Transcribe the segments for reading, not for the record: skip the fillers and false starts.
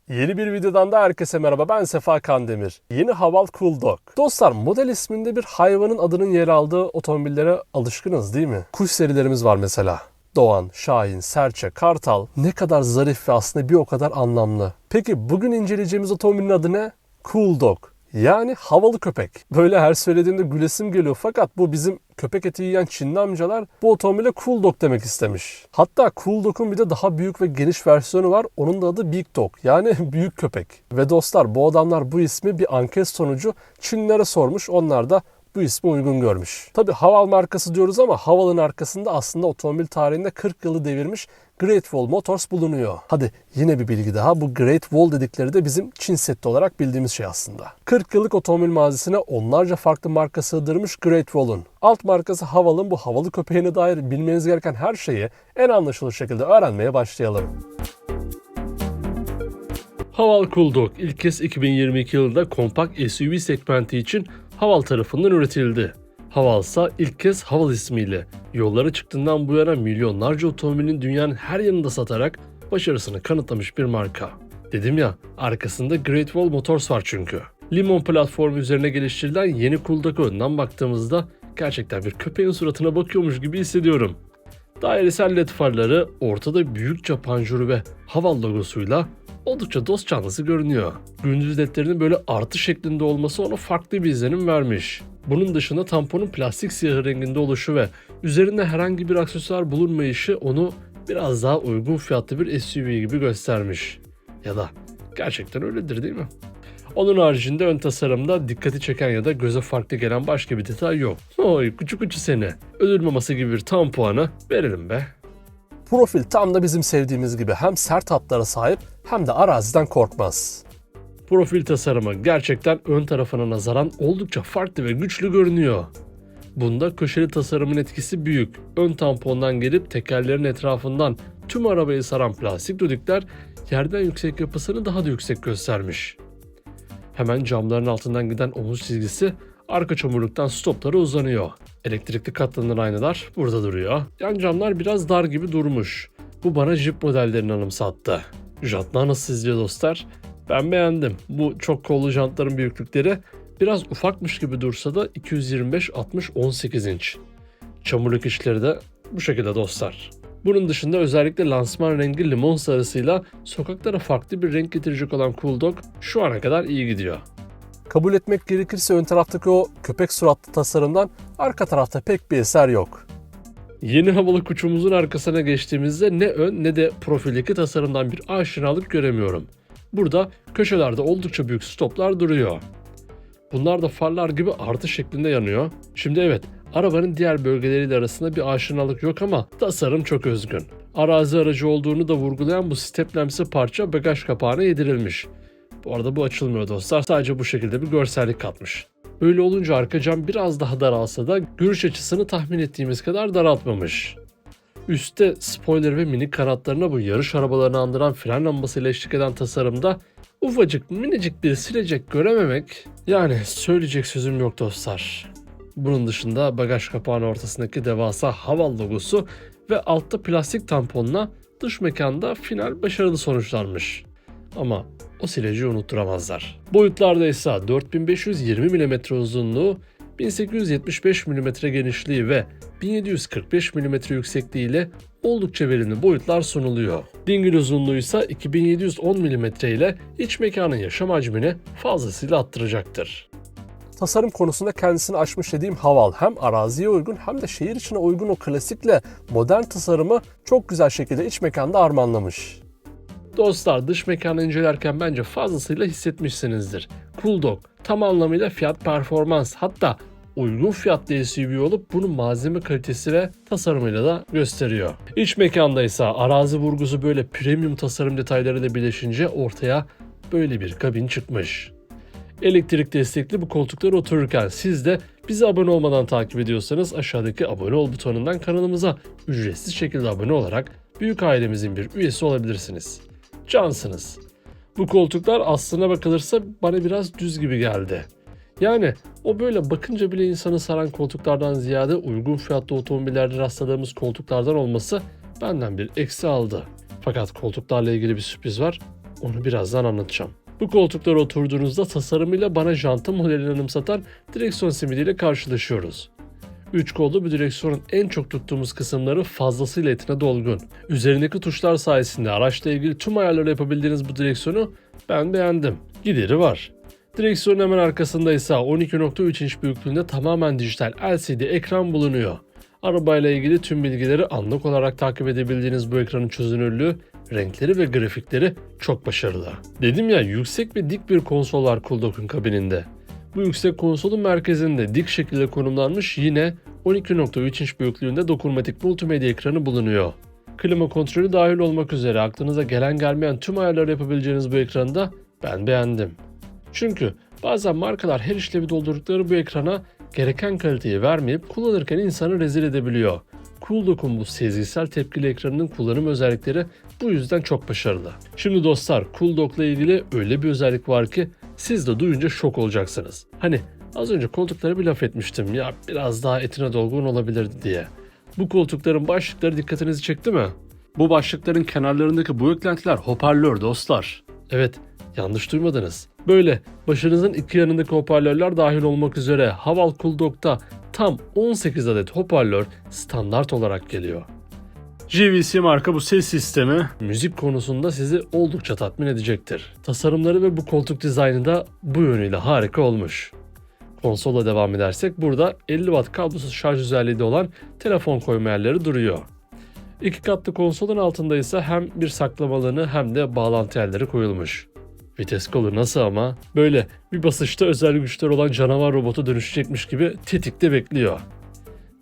Yeni bir videodan da herkese merhaba, ben Sefa Kandemir. Yeni Haval Cool Dog. Dostlar, model isminde bir hayvanın adının yer aldığı otomobillere alışkınız değil mi? Kuş serilerimiz var mesela. Doğan, Şahin, Serçe, Kartal. Ne kadar zarif ve aslında bir o kadar anlamlı. Peki bugün inceleyeceğimiz otomobilin adı ne? Cool Dog. Yani havalı köpek. Böyle her söylediğimde gülesim geliyor fakat bu bizim köpek eti yiyen Çinli amcalar bu otomobile Cool Dog demek istemiş. Hatta Cool Dog'un bir de daha büyük ve geniş versiyonu var. Onun da adı Big Dog, yani büyük köpek. Ve dostlar, bu adamlar bu ismi bir anket sonucu Çinlilere sormuş. Onlar da bu ismi uygun görmüş. Tabi Haval markası diyoruz ama Haval'ın arkasında aslında otomobil tarihinde 40 yılı devirmiş Great Wall Motors bulunuyor. Hadi yine bir bilgi daha. Bu Great Wall dedikleri de bizim Çin Seddi olarak bildiğimiz şey aslında. 40 yıllık otomobil mazisine onlarca farklı marka sığdırmış Great Wall'un. Alt markası Haval'ın bu havalı köpeğine dair bilmeniz gereken her şeyi en anlaşılır şekilde öğrenmeye başlayalım. Haval Cool Dog ilk kez 2022 yılında kompakt SUV segmenti için Haval tarafından üretildi. Haval ise ilk kez Haval ismiyle yollara çıktığından bu yana milyonlarca otomobilin dünyanın her yanında satarak başarısını kanıtlamış bir marka. Dedim ya, arkasında Great Wall Motors var çünkü. Limon platformu üzerine geliştirilen yeni Cool Dog'a önden baktığımızda gerçekten bir köpeğin suratına bakıyormuş gibi hissediyorum. Dairesel led farları, ortada büyükçe panjuru ve Haval logosuyla oldukça dost canlısı görünüyor. Gündüz ledlerinin böyle artı şeklinde olması ona farklı bir izlenim vermiş. Bunun dışında tamponun plastik siyahı renginde oluşu ve üzerinde herhangi bir aksesuar bulunmayışı onu biraz daha uygun fiyatlı bir SUV gibi göstermiş. Ya da gerçekten öyledir değil mi? Onun haricinde ön tasarımda dikkati çeken ya da göze farklı gelen başka bir detay yok. Oy küçük küçük seni. Ödül maması gibi bir tam puanı verelim be. Profil tam da bizim sevdiğimiz gibi hem sert hatlara sahip hem de araziden korkmaz. Profil tasarımı gerçekten ön tarafına nazaran oldukça farklı ve güçlü görünüyor. Bunda köşeli tasarımın etkisi büyük. Ön tampondan gelip tekerlerin etrafından tüm arabayı saran plastik düdükler yerden yüksek yapısını daha da yüksek göstermiş. Hemen camların altından giden omuz çizgisi arka çamurluktan stoplara uzanıyor. Elektrikli katlanır aynalar burada duruyor. Yan camlar biraz dar gibi durmuş. Bu bana Jeep modellerini anımsattı. Jantlar nasıl sizce dostlar? Ben beğendim. Bu çok kollu jantların büyüklükleri biraz ufakmış gibi dursa da 225-60-18 inç. Çamurluk içleri de bu şekilde dostlar. Bunun dışında özellikle lansman rengi limon sarısıyla sokaklara farklı bir renk getirecek olan Cool Dog şu ana kadar iyi gidiyor. Kabul etmek gerekirse ön taraftaki o köpek suratlı tasarımdan arka tarafta pek bir eser yok. Yeni havalı kuşumuzun arkasına geçtiğimizde ne ön ne de profildeki tasarımdan bir aşinalık göremiyorum. Burada köşelerde oldukça büyük stoplar duruyor. Bunlar da farlar gibi artı şeklinde yanıyor. Şimdi evet, arabanın diğer bölgeleriyle arasında bir aşinalık yok ama tasarım çok özgün. Arazi aracı olduğunu da vurgulayan bu steplemsi parça bagaj kapağına yedirilmiş. Bu arada bu açılmıyor dostlar, sadece bu şekilde bir görsellik katmış. Öyle olunca arka cam biraz daha daralsa da görüş açısını tahmin ettiğimiz kadar daraltmamış. Üstte spoiler ve minik kanatlarına bu yarış arabalarını andıran fren lambasıyla eşlik eden tasarımda ufacık minicik bir silecek görememek, yani söyleyecek sözüm yok dostlar. Bunun dışında bagaj kapağının ortasındaki devasa Haval logosu ve altta plastik tamponla dış mekanda final başarılı sonuçlanmış. Ama o sileci unutturamazlar. Boyutlarda ise 4520 mm uzunluğu, 1875 mm genişliği ve 1745 mm yüksekliğiyle oldukça verimli boyutlar sunuluyor. Dingil uzunluğu ise 2710 mm ile iç mekanın yaşam hacmini fazlasıyla arttıracaktır. Tasarım konusunda kendisini aşmış dediğim Haval hem araziye uygun hem de şehir içine uygun o klasikle modern tasarımı çok güzel şekilde iç mekanda harmanlamış. Dostlar, dış mekanı incelerken bence fazlasıyla hissetmişsinizdir. Cool Dog tam anlamıyla fiyat performans, hatta uygun fiyatlı SUV olup bunu malzeme kalitesi ve tasarımıyla da gösteriyor. İç mekanda ise arazi vurgusu böyle premium tasarım detaylarıyla birleşince ortaya böyle bir kabin çıkmış. Elektrik destekli bu koltuklara otururken siz de bizi abone olmadan takip ediyorsanız aşağıdaki abone ol butonundan kanalımıza ücretsiz şekilde abone olarak büyük ailemizin bir üyesi olabilirsiniz. Cansınız. Bu koltuklar aslına bakılırsa bana biraz düz gibi geldi. Yani o böyle bakınca bile insanı saran koltuklardan ziyade uygun fiyatlı otomobillerde rastladığımız koltuklardan olması benden bir eksi aldı. Fakat koltuklarla ilgili bir sürpriz var. onu birazdan anlatacağım. Bu koltuklara oturduğunuzda tasarımıyla bana Janta modelini anımsatan direksiyon simidiyle karşılaşıyoruz. 3 kollu bir direksiyonun en çok tuttuğumuz kısımları fazlasıyla etine dolgun. Üzerindeki tuşlar sayesinde araçla ilgili tüm ayarları yapabildiğiniz bu direksiyonu ben beğendim. Gideri var. Direksiyonun hemen arkasında ise 12.3 inç büyüklüğünde tamamen dijital LCD ekran bulunuyor. Arabayla ilgili tüm bilgileri anlık olarak takip edebildiğiniz bu ekranın çözünürlüğü, renkleri ve grafikleri çok başarılı. Dedim ya, yüksek ve dik bir konsol var Cool kabininde. Bu yüksek konsolun merkezinde dik şekilde konumlanmış yine 12.3 inç büyüklüğünde dokunmatik multimedya ekranı bulunuyor. Klima kontrolü dahil olmak üzere aklınıza gelen gelmeyen tüm ayarları yapabileceğiniz bu ekranı da ben beğendim. Çünkü bazen markalar her işlevi doldurdukları bu ekrana gereken kaliteyi vermeyip kullanırken insanı rezil edebiliyor. Cool bu sezgisel tepkili ekranının kullanım özellikleri bu yüzden çok başarılı. Şimdi dostlar, Cool ile ilgili öyle bir özellik var ki siz de duyunca şok olacaksınız. Hani az önce koltuklara bir laf etmiştim ya, biraz daha etine dolgun olabilirdi diye. Bu koltukların başlıkları dikkatinizi çekti mi? Bu başlıkların kenarlarındaki bu eklentiler hoparlör dostlar. Evet, yanlış duymadınız. Böyle başınızın iki yanındaki hoparlörler dahil olmak üzere Haval Cool tam 18 adet hoparlör standart olarak geliyor. JVC marka bu ses sistemi müzik konusunda sizi oldukça tatmin edecektir. Tasarımları ve bu koltuk dizaynı da bu yönüyle harika olmuş. Konsola devam edersek burada 50 Watt kablosuz şarj özelliği de olan telefon koyma yerleri duruyor. İki katlı konsolun altında ise hem bir saklama alanı hem de bağlantı yerleri koyulmuş. Vites kolu nasıl ama? Böyle bir basışta özel güçler olan canavar robotu dönüşecekmiş gibi tetikte bekliyor.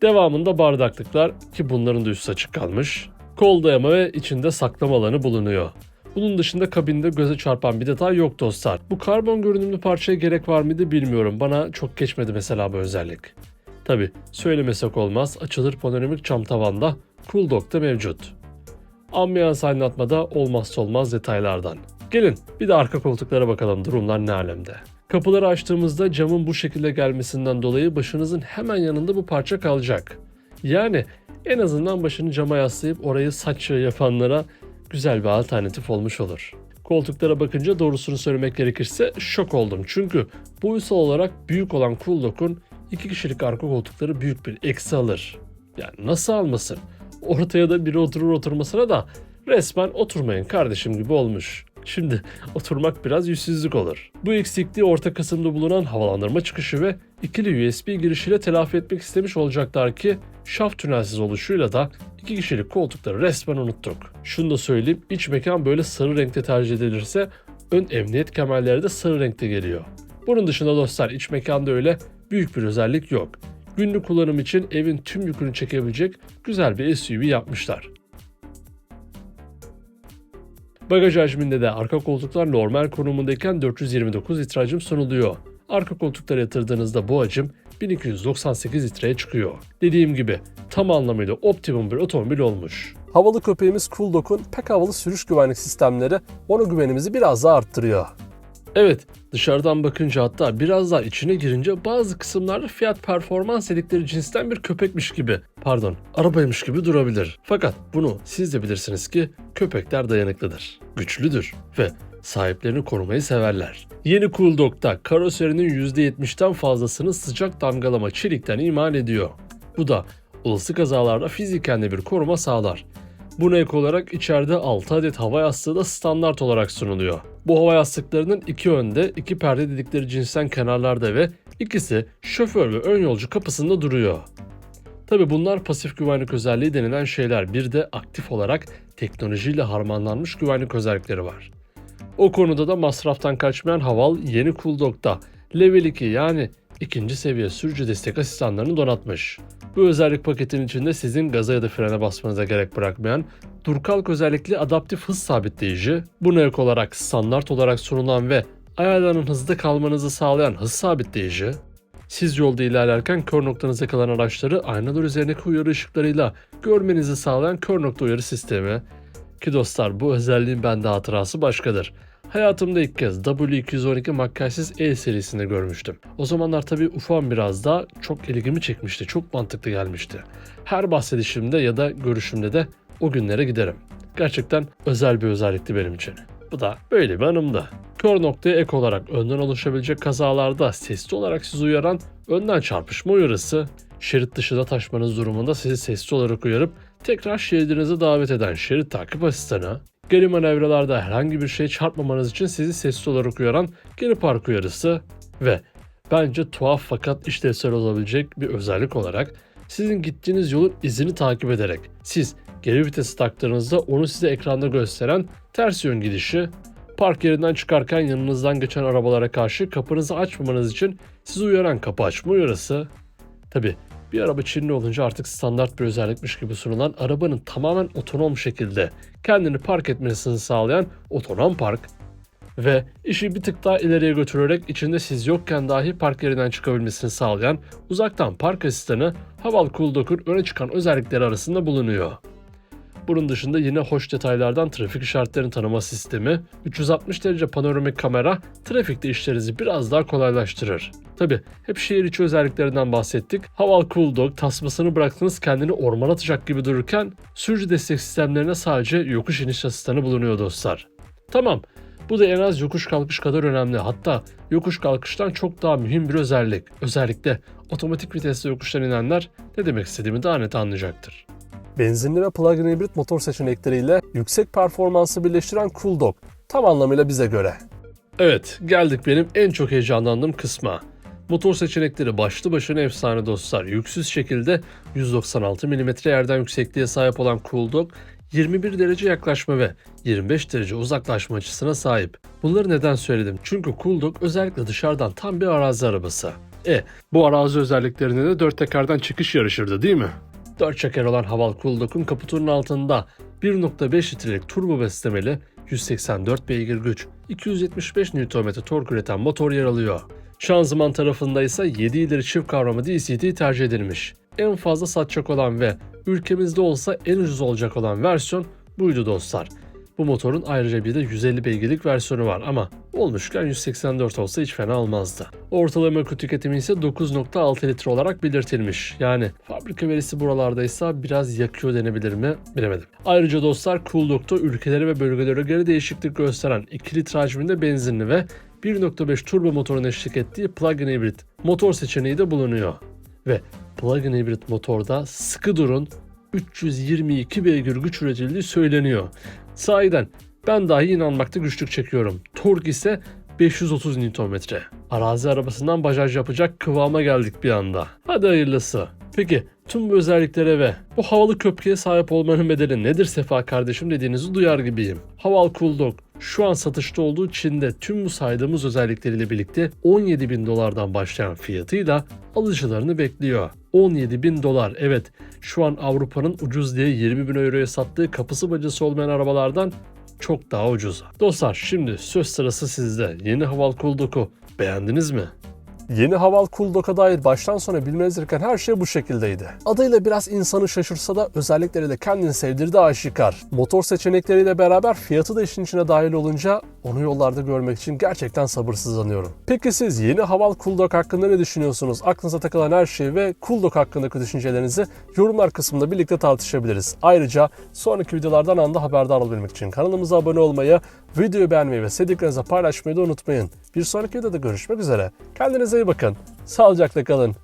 Devamında bardaklıklar, ki bunların da üstü açık kalmış. Kol dayama ve içinde saklama alanı bulunuyor. Bunun dışında kabinde göze çarpan bir detay yok dostlar. Bu karbon görünümlü parçaya gerek var mıydı bilmiyorum. Bana çok geçmedi mesela bu özellik. Tabi söylemesek olmaz, açılır panoramik cam tavanda Cool mevcut. Ambiyans aydınlatmada olmazsa olmaz detaylardan. Gelin bir de arka koltuklara bakalım, durumlar ne alemde. Kapıları açtığımızda camın bu şekilde gelmesinden dolayı başınızın hemen yanında bu parça kalacak. Yani en azından başını cama yaslayıp orayı saç yapanlara güzel bir alternatif olmuş olur. Koltuklara bakınca doğrusunu söylemek gerekirse şok oldum. Çünkü boyutsal olarak büyük olan Cool 2 kişilik arka koltukları büyük bir eksi alır. Yani nasıl almasın? Ortaya da biri oturur oturmasına da resmen oturmayın kardeşim gibi olmuş. Şimdi oturmak biraz yüzsüzlük olur. Bu eksikliği orta kısımda bulunan havalandırma çıkışı ve ikili USB girişiyle telafi etmek istemiş olacaklar ki şaft tünelsiz oluşuyla da 2 kişilik koltukları resmen unuttuk. Şunu da söyleyeyim, iç mekan böyle sarı renkte tercih edilirse ön emniyet kemerleri de sarı renkte geliyor. Bunun dışında dostlar iç mekanda öyle büyük bir özellik yok. Günlük kullanım için evin tüm yükünü çekebilecek güzel bir SUV yapmışlar. Bagaj hacminde de arka koltuklar normal konumundayken 429 litre hacim sunuluyor. Arka koltuklara yatırdığınızda bu hacim 1298 litreye çıkıyor. Dediğim gibi tam anlamıyla optimum bir otomobil olmuş. Havalı köpeğimiz Cool pek havalı sürüş güvenlik sistemleri ona güvenimizi biraz daha arttırıyor. Evet, dışarıdan bakınca hatta biraz daha içine girince bazı kısımlarda fiyat performans dedikleri cinsten bir köpekmiş gibi, arabaymış gibi durabilir. Fakat bunu siz de bilirsiniz ki köpekler dayanıklıdır, güçlüdür ve sahiplerini korumayı severler. Yeni Cool karoserinin %70'den fazlasını sıcak damgalama çelikten imal ediyor. Bu da olası kazalarda fiziken de bir koruma sağlar. Buna ek olarak içeride 6 adet hava yastığı da standart olarak sunuluyor. Bu hava yastıklarının iki önde, iki perde dedikleri cinsten kenarlarda ve ikisi şoför ve ön yolcu kapısında duruyor. Tabi bunlar pasif güvenlik özelliği denilen şeyler. Bir de aktif olarak teknolojiyle harmanlanmış güvenlik özellikleri var. O konuda da masraftan kaçmayan Haval yeni Cool Level 2 yani ikinci seviye sürücü destek asistanlarını donatmış. Bu özellik paketin içinde sizin gaza ya da frene basmanıza gerek bırakmayan dur kalk özellikli adaptif hız sabitleyici, buna ek olarak standart olarak sunulan ve ayarların hızda kalmanızı sağlayan hız sabitleyici, siz yolda ilerlerken kör noktanıza kalan araçları aynalar üzerindeki uyarı ışıklarıyla görmenizi sağlayan kör nokta uyarı sistemi, ki dostlar bu özelliğin bende hatırası başkadır. Hayatımda ilk kez W212 makyajsız E serisinde görmüştüm. O zamanlar tabii ufam biraz daha çok ilgimi çekmişti, çok mantıklı gelmişti. Her bahsedişimde ya da görüşümde de o günlere giderim. Gerçekten özel bir özellikti benim için. Bu da böyle bir anımdı. Kör noktaya ek olarak önden oluşabilecek kazalarda sesli olarak sizi uyaran önden çarpışma uyarısı, şerit dışında taşmanız durumunda sizi sesli olarak uyarıp tekrar şeridinize davet eden şerit takip asistanı, geri manevralarda herhangi bir şeye çarpmamanız için sizi sesli olarak uyaran geri park uyarısı ve bence tuhaf fakat işlevsel olabilecek bir özellik olarak sizin gittiğiniz yolun izini takip ederek siz geri vitesi taktığınızda onu size ekranda gösteren ters yön gidişi, park yerinden çıkarken yanınızdan geçen arabalara karşı kapınızı açmamanız için sizi uyaran kapı açma uyarısı. Tabi bir araba Çinli olunca artık standart bir özellikmiş gibi sunulan arabanın tamamen otonom şekilde kendini park etmesini sağlayan otonom park ve işi bir tık daha ileriye götürerek içinde siz yokken dahi park yerinden çıkabilmesini sağlayan uzaktan park asistanı Haval Cool Dock'un öne çıkan özellikleri arasında bulunuyor. Bunun dışında yine hoş detaylardan trafik işaretlerini tanıma sistemi, 360 derece panoramik kamera trafikte işlerinizi biraz daha kolaylaştırır. Tabi hep şehir içi özelliklerinden bahsettik. Haval Cool Dock tasmasını bıraktığınız kendini ormana atacak gibi dururken sürücü destek sistemlerine sadece yokuş iniş asistanı bulunuyor dostlar. Tamam, bu da en az yokuş kalkış kadar önemli, hatta yokuş kalkıştan çok daha mühim bir özellik. Özellikle otomatik vitesli yokuştan inenler ne demek istediğimi daha net anlayacaktır. Benzinli ve plug-in hibrit motor seçenekleriyle yüksek performansı birleştiren Cool Dock tam anlamıyla bize göre. Evet, geldik benim en çok heyecanlandığım kısma. Motor seçenekleri başlı başına efsane dostlar. Yüksüz şekilde 196 mm yerden yüksekliğe sahip olan Cool Dock, 21 derece yaklaşma ve 25 derece uzaklaşma açısına sahip. Bunları neden söyledim? Çünkü Cool Dock özellikle dışarıdan tam bir arazi arabası. Bu arazi özelliklerine de 4 tekerden çıkış yarışırdı değil mi? 4 çeker olan Haval Cool Dock'un kaputunun altında 1.5 litrelik turbo beslemeli 184 beygir güç, 275 Nm tork üreten motor yer alıyor. Şanzıman tarafında ise 7 ileri çift kavramı DCT tercih edilmiş. En fazla satacak olan ve ülkemizde olsa en ucuz olacak olan versiyon buydu dostlar. Bu motorun ayrıca bir de 150 beygirlik versiyonu var ama olmuşken 184 olsa hiç fena olmazdı. Ortalama yakıt tüketimi ise 9.6 litre olarak belirtilmiş. Yani fabrika verisi buralardaysa biraz yakıyor denebilir mi bilemedim. Ayrıca dostlar Cool Dock'ta ülkelere ve bölgelere göre değişiklik gösteren 2 litre hacminde benzinli ve 1.5 turbo motorun eşlik ettiği plug-in hibrit motor seçeneği de bulunuyor. Ve plug-in hibrit motorda sıkı durun 322 beygir güç üretildiği söyleniyor. Sahiden ben dahi inanmakta güçlük çekiyorum. Tork ise 530 Nm. Arazi arabasından bajaj yapacak kıvama geldik bir anda. Hadi hayırlısı. Peki tüm bu özelliklere ve bu havalı köpkeğe sahip olmanın bedeli nedir Sefa kardeşim dediğinizi duyar gibiyim. Haval Cool Dock şu an satışta olduğu Çin'de tüm bu saydığımız özellikleriyle birlikte 17.000 dolardan başlayan fiyatıyla alıcılarını bekliyor. 17.000 dolar, evet, şu an Avrupa'nın ucuz diye 20.000 euroya sattığı kapısı bacası olmayan arabalardan çok daha ucuz. Dostlar şimdi söz sırası sizde. Yeni Haval Cool Dock'u beğendiniz mi? Yeni Haval Cool Dock'a dair baştan sona bilmeniz gereken her şey bu şekildeydi. Adıyla biraz insanı şaşırsa da özellikleriyle kendini sevdirdiği aşikar. Motor seçenekleriyle beraber fiyatı da işin içine dahil olunca onu yollarda görmek için gerçekten sabırsızlanıyorum. Peki siz yeni Haval Cool Dock hakkında ne düşünüyorsunuz? Aklınıza takılan her şeyi ve Cool Dock hakkındaki düşüncelerinizi yorumlar kısmında birlikte tartışabiliriz. Ayrıca sonraki videolardan anında haberdar olabilmek için kanalımıza abone olmayı, videoyu beğenmeyi ve sevdiklerinizle paylaşmayı da unutmayın. Bir sonraki videoda görüşmek üzere. Kendinize iyi bakın. Sağlıcakla kalın.